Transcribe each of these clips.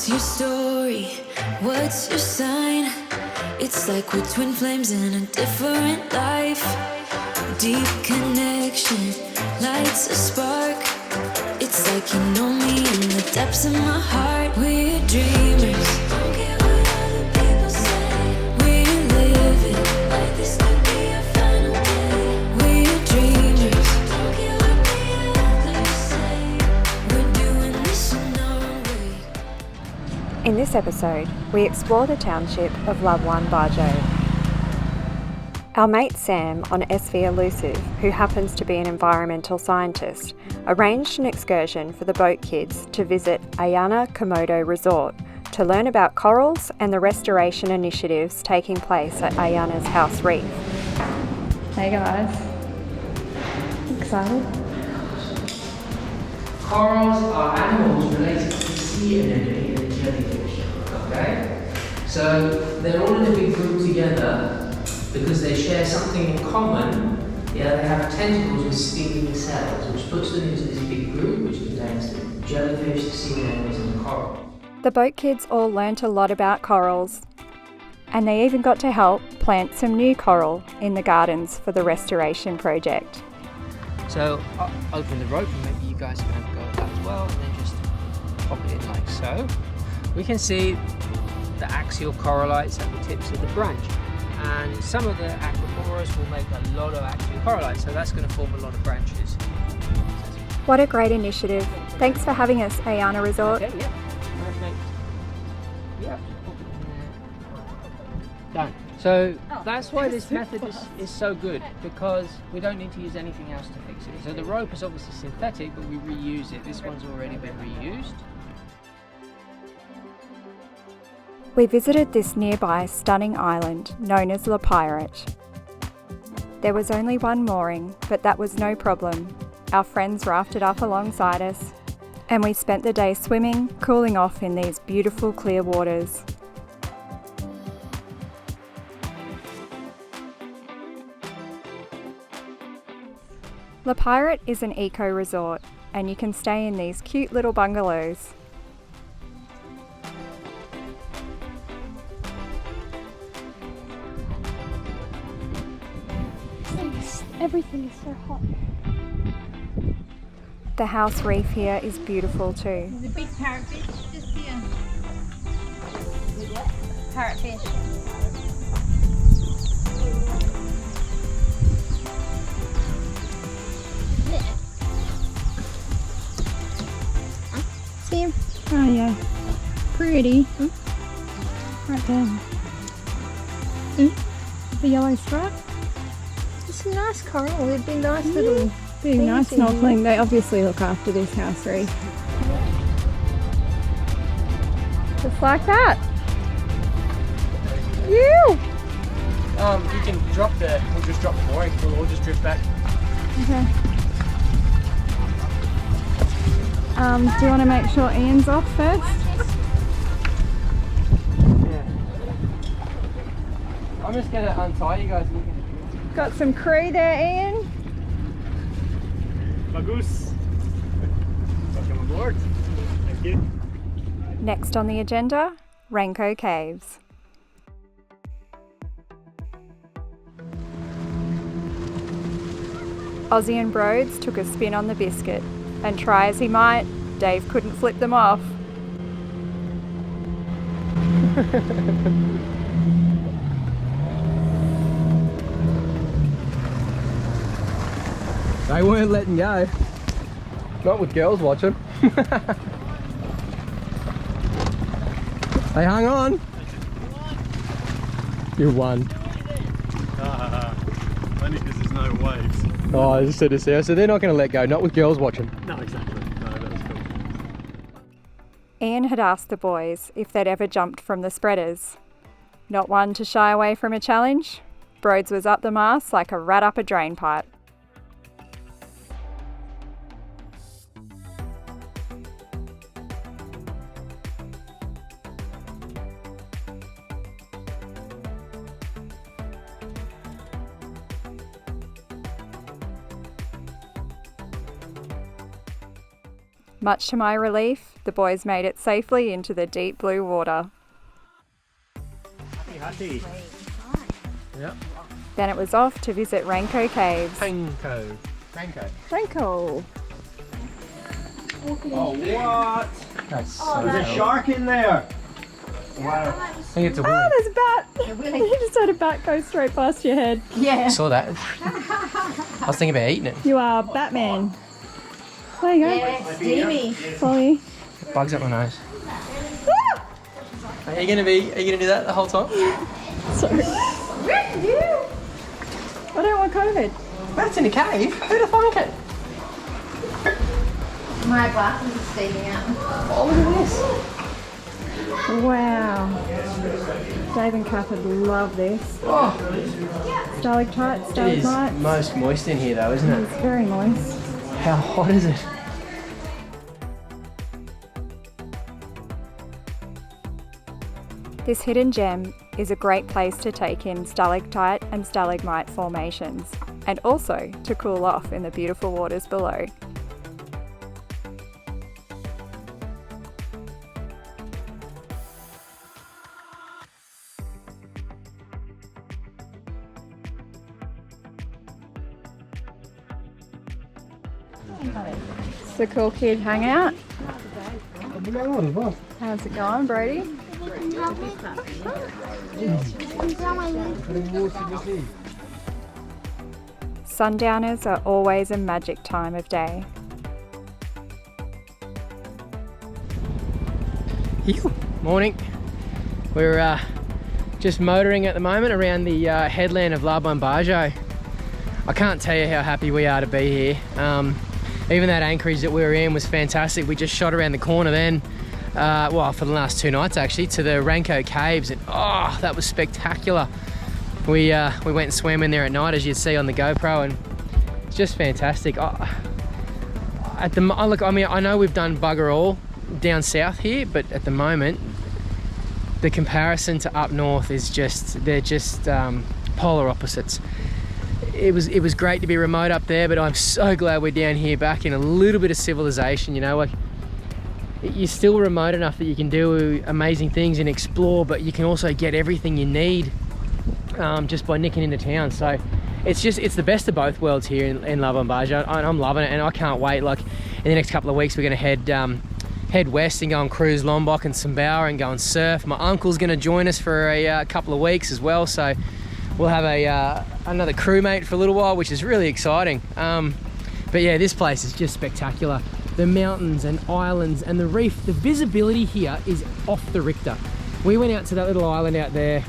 What's your story? What's your sign? It's like we're twin flames in a different life. Deep connection lights a spark. It's like you know me in the depths of my heart. We're dreamers. Don't care what other people say. We live it like this could be our final day. We're dreamers. Don't care what the others say. We're doing this in our way. In this episode, we explore the township of Labuan Bajo. Our mate Sam on SV Elusive, who happens to be an environmental scientist, arranged an excursion for the boat kids to visit Ayana Komodo Resort to learn about corals and the restoration initiatives taking place at Ayana's house reef. Hey guys, excited? Corals are animals related to the sea anemone and jellyfish, okay? So they're all in a big group together because they share something in common. Yeah, they have tentacles with stinging cells, which puts them into this big group which contains the jellyfish, the sea anemones and the coral. The boat kids all learnt a lot about corals, and they even got to help plant some new coral in the gardens for the restoration project. So I'll open the rope and maybe you guys can have a go at that as well, and then just pop it in like so. We can see the axial corallites at the tips of the branch, and some of the aquaporas will make a lot of axial corallites, so that's going to form a lot of branches. What a great initiative. Thanks for having us, Ayana Resort. Okay, yeah. Perfect. Yeah. Done. So that's why this method is so good, because we don't need to use anything else to fix it. So the rope is obviously synthetic, but we reuse it. This one's already been reused. We visited this nearby stunning island known as La Pirate. There was only one mooring, but that was no problem. Our friends rafted up alongside us, and we spent the day swimming, cooling off in these beautiful clear waters. La Pirate is an eco-resort, and you can stay in these cute little bungalows. Everything is so hot. The house reef here is beautiful too. There's a big parrotfish just here. Parrotfish. See him? Oh yeah. Pretty. Right there. The yellow stripe. It's a nice coral. It'd be nice little. Being nice snorkeling. They obviously look after this house reef. Just like that. You can drop we'll just drop the mooring, we'll just drift back. Okay. Do you want to make sure Ian's off first? Yeah. I'm just gonna untie you guys. Got some crew there, Ian. Bagus. Welcome aboard. Thank you. Next on the agenda, Rangko Caves. Ozzy and Broads took a spin on the biscuit, and try as he might, Dave couldn't flip them off. They weren't letting go. Not with girls watching. They hung on. You won. Only because there's no waves. Oh, I just said this there. So they're not going to let go, not with girls watching. No, exactly. No, that was cool. Ian had asked the boys if they'd ever jumped from the spreaders. Not one to shy away from a challenge, Broads was up the mast like a rat up a drain pipe. Much to my relief, the boys made it safely into the deep blue water. Happy. Yep. Then it was off to visit Rangko Caves. Rangko. Rangko. Oh, what? That's so There's a cool. shark in there. Wow. I think it's a Oh, willy. there's a bat! You just had a bat go straight past your head. Yeah. Saw that. I was thinking about eating it. You are Batman. There you go. Yeah, steamy. Folly. Bugs up my nose. Are you gonna do that the whole time? Sorry. I don't want COVID. That's in a cave. Who'd have thunk it? My glasses are steaming out. Oh, look at this. Wow. Dave and Kath would love this. Oh, Stalactite, it is stalagmite. most moist in here though, isn't it? It's very moist. How hot is it? This hidden gem is a great place to take in stalactite and stalagmite formations, and also to cool off in the beautiful waters below. It's a cool kid hangout. How's it going, Brody? Sundowners are always a magic time of day. Morning. We're just motoring at the moment around the headland of Labuan Bajo. I can't tell you how happy we are to be here. Even that anchorage that we were in was fantastic. We just shot around the corner then, well, for the last 2 nights actually, to the Rangko Caves, and oh, that was spectacular. We went and swam in there at night, as you'd see on the GoPro, and it's just fantastic. Look, I mean, I know we've done bugger all down south here, but at the moment, the comparison to up north is they're just polar opposites. It was great to be remote up there, but I'm so glad we're down here back in a little bit of civilization, you know, like you're still remote enough that you can do amazing things and explore, but you can also get everything you need just by nicking into town. So it's the best of both worlds here in Labuan Bajo, and I'm loving it, and I can't wait. Like in the next couple of weeks, we're gonna head west and go and cruise Lombok and Sumbawa and go and surf. My uncle's gonna join us for a couple of weeks as well, so we'll have another crewmate for a little while, which is really exciting. But yeah, this place is just spectacular. The mountains and islands and the reef, the visibility here is off the Richter. We went out to that little island out there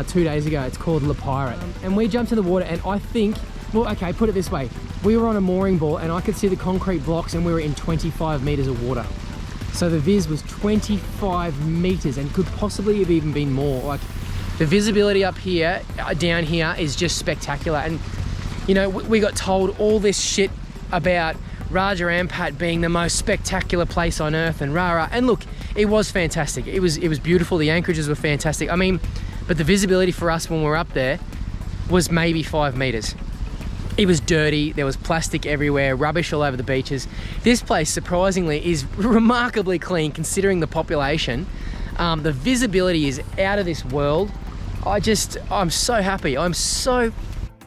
2 days ago. It's called La Pirate. And we jumped in the water, and I think, well, okay, put it this way. We were on a mooring board and I could see the concrete blocks, and we were in 25 meters of water. So the viz was 25 meters and could possibly have even been more. Like, the visibility up here, down here, is just spectacular. And you know, we got told all this shit about Raja Ampat being the most spectacular place on earth and rah-rah. And look, it was fantastic. It was beautiful. The anchorages were fantastic. I mean, but the visibility for us when we were up there was maybe 5 meters. It was dirty. There was plastic everywhere, rubbish all over the beaches. This place, surprisingly, is remarkably clean considering the population. The visibility is out of this world. I'm so happy. I'm so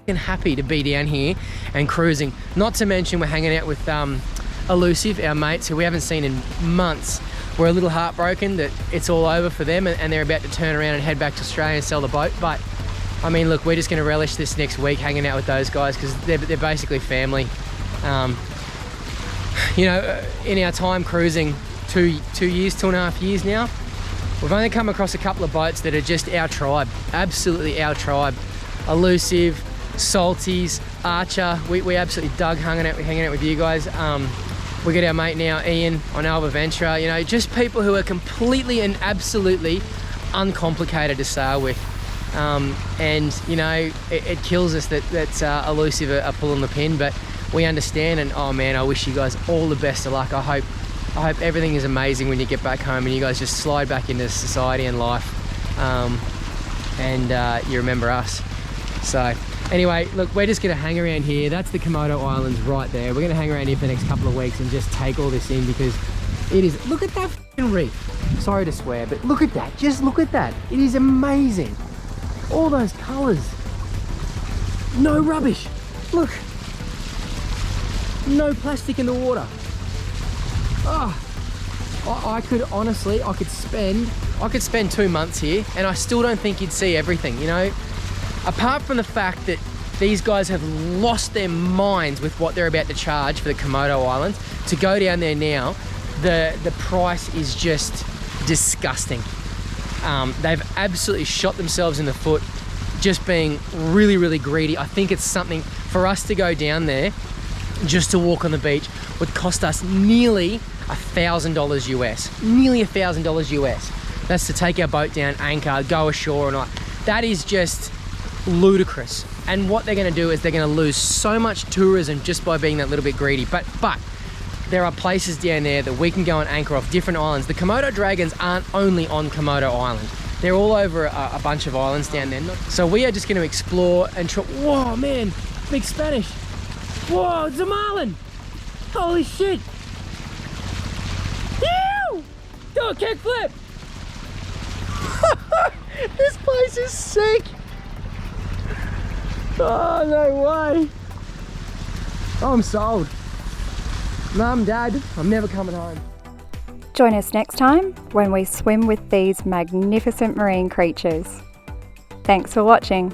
happy to be down here and cruising. Not to mention we're hanging out with Elusive, our mates who we haven't seen in months. We're a little heartbroken that it's all over for them and they're about to turn around and head back to Australia and sell the boat. But I mean, look, we're just going to relish this next week hanging out with those guys because they're basically family. You know, in our time cruising, 2.5 years now, we've only come across a couple of boats that are just our tribe, absolutely our tribe. Elusive, Salties, Archer, we absolutely dug hanging out with you guys. We got our mate now, Ian, on Alba Ventura, you know, just people who are completely and absolutely uncomplicated to sail with. And, you know, it kills us that Elusive are pulling the pin, but we understand, and oh man, I wish you guys all the best of luck. I hope everything is amazing when you get back home and you guys just slide back into society and life, and you remember us. So anyway, look, we're just going to hang around here. That's the Komodo Islands right there. We're going to hang around here for the next couple of weeks and just take all this in because It is. Look at that f***ing reef. Sorry to swear, but look at that. Just look at that. It is amazing. All those colours. No rubbish. Look. No plastic in the water. Oh, I could honestly, I could spend 2 months here and I still don't think you'd see everything, you know? Apart from the fact that these guys have lost their minds with what they're about to charge for the Komodo Islands. To go down there now, the price is just disgusting. They've absolutely shot themselves in the foot, just being really, really greedy. I think it's something for us to go down there just to walk on the beach would cost us nearly $1,000 US. Nearly $1,000 US. That's to take our boat down, anchor, go ashore, and all. That is just ludicrous. And what they're going to do is they're going to lose so much tourism just by being that little bit greedy. But there are places down there that we can go and anchor off different islands. The Komodo dragons aren't only on Komodo Island. They're all over a bunch of islands down there. So we are just going to explore and try. Whoa, man, big Spanish. Whoa, it's a marlin. Holy shit. Ew! Do a kickflip. This place is sick. Oh, no way. I'm sold. Mum, Dad, I'm never coming home. Join us next time when we swim with these magnificent marine creatures. Thanks for watching.